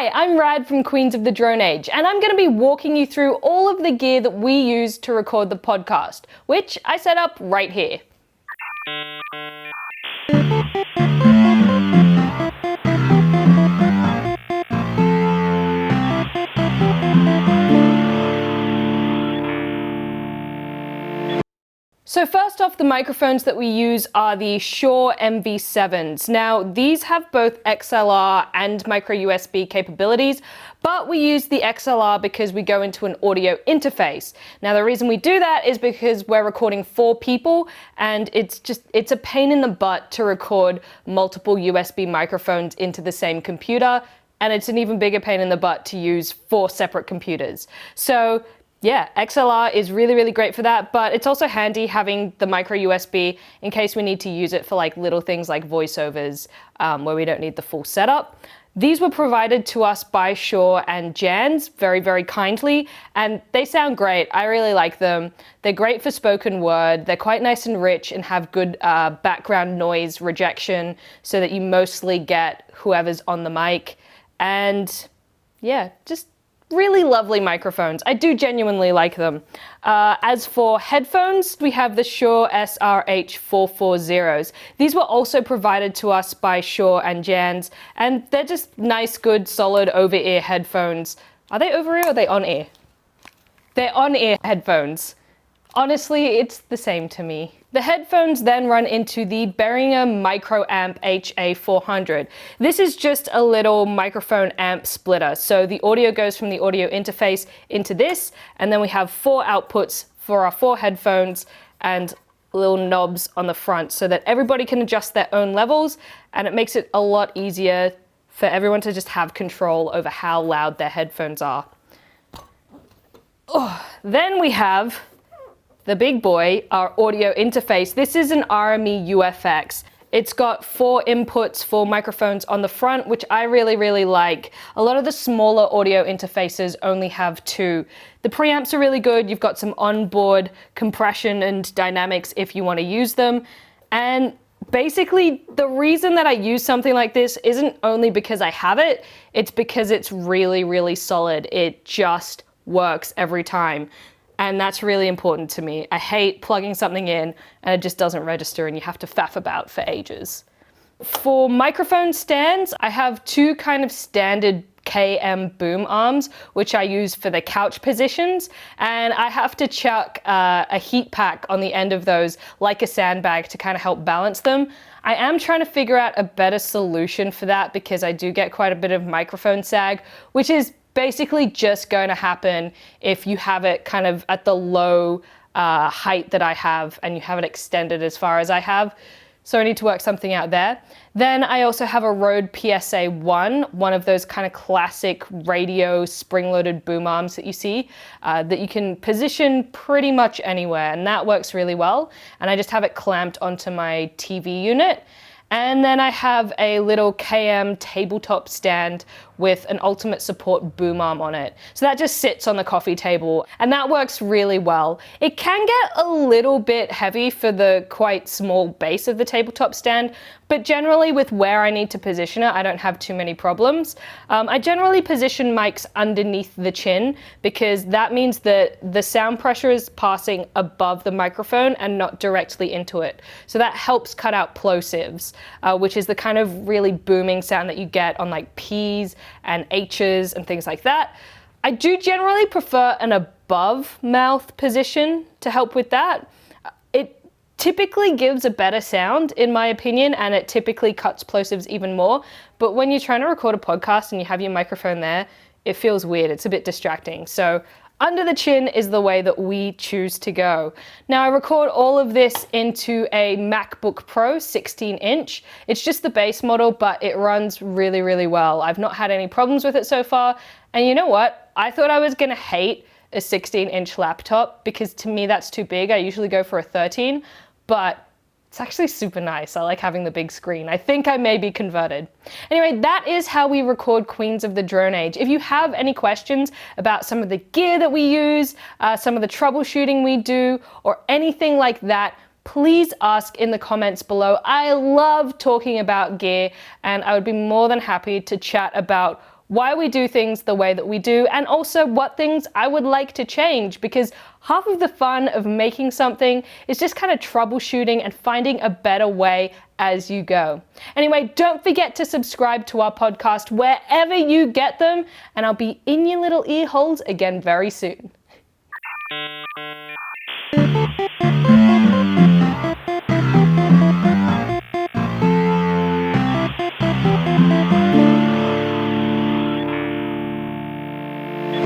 Hi, I'm Rad from Queens of the Drone Age, and I'm going to be walking you through all of the gear that we use to record the podcast, which I set up right here. So first off, the microphones that we use are the Shure MV7s. Now, these have both XLR and micro USB capabilities, but we use the XLR because we go into an audio interface. Now, the reason we do that is because we're recording 4 people, and it's a pain in the butt to record multiple USB microphones into the same computer, and it's an even bigger pain in the butt to use 4 separate computers. So yeah, XLR is really, really great for that, but it's also handy having the micro USB in case we need to use it for like little things like voiceovers where we don't need the full setup. These were provided to us by Shure and Jans very, very kindly, and they sound great. I really like them. They're great for spoken word. They're quite nice and rich and have good background noise rejection so that you mostly get whoever's on the mic. And yeah, just really lovely microphones. I do genuinely like them. As for headphones, we have the Shure SRH440s. These were also provided to us by Shure and Jans, and they're just nice, good, solid over-ear headphones. Are they over-ear or are they on-ear? They're on-ear headphones. Honestly, it's the same to me. The headphones then run into the Behringer Micro Amp HA400. This is just a little microphone amp splitter. So the audio goes from the audio interface into this, and then we have 4 outputs for our 4 headphones and little knobs on the front so that everybody can adjust their own levels, and it makes it a lot easier for everyone to just have control over how loud their headphones are. Then we have the big boy, our audio interface. This is an RME UFX. It's got 4 inputs for microphones on the front, which I really, really like. A lot of the smaller audio interfaces only have 2. The preamps are really good. You've got some onboard compression and dynamics if you want to use them. And basically, the reason that I use something like this isn't only because I have it, it's because it's really, really solid. It just works every time. And that's really important to me. I hate plugging something in and it just doesn't register and you have to faff about for ages. For microphone stands, I have 2 kind of standard KM boom arms, which I use for the couch positions. And I have to chuck a heat pack on the end of those like a sandbag to kind of help balance them. I am trying to figure out a better solution for that because I do get quite a bit of microphone sag, which is basically just going to happen if you have it kind of at the low height that I have and you have it extended as far as I have. So I need to work something out there. Then I also have a Rode PSA-1, one of those kind of classic radio spring-loaded boom arms that you see, that you can position pretty much anywhere, and that works really well. And I just have it clamped onto my TV unit. And then I have a little KM tabletop stand with an ultimate support boom arm on it. So that just sits on the coffee table and that works really well. It can get a little bit heavy for the quite small base of the tabletop stand, but generally with where I need to position it, I don't have too many problems. I generally position mics underneath the chin because that means that the sound pressure is passing above the microphone and not directly into it. So that helps cut out plosives, which is the kind of really booming sound that you get on like P's and H's and things like that. I do generally prefer an above mouth position to help with that. It typically gives a better sound in my opinion, and it typically cuts plosives even more. But when you're trying to record a podcast and you have your microphone there, it feels weird. It's a bit distracting. So under the chin is the way that we choose to go. Now I record all of this into a MacBook Pro 16-inch. It's just the base model, but it runs really, really well. I've not had any problems with it so far. And you know what? I thought I was gonna hate a 16-inch laptop because to me that's too big. I usually go for a 13, but it's actually super nice. I like having the big screen. I think I may be converted. Anyway, that is how we record Queens of the Drone Age. If you have any questions about some of the gear that we use, some of the troubleshooting we do, or anything like that, please ask in the comments below. I love talking about gear and I would be more than happy to chat about why we do things the way that we do, and also what things I would like to change, because half of the fun of making something is just kind of troubleshooting and finding a better way as you go. Anyway, don't forget to subscribe to our podcast wherever you get them, and I'll be in your little ear holes again very soon.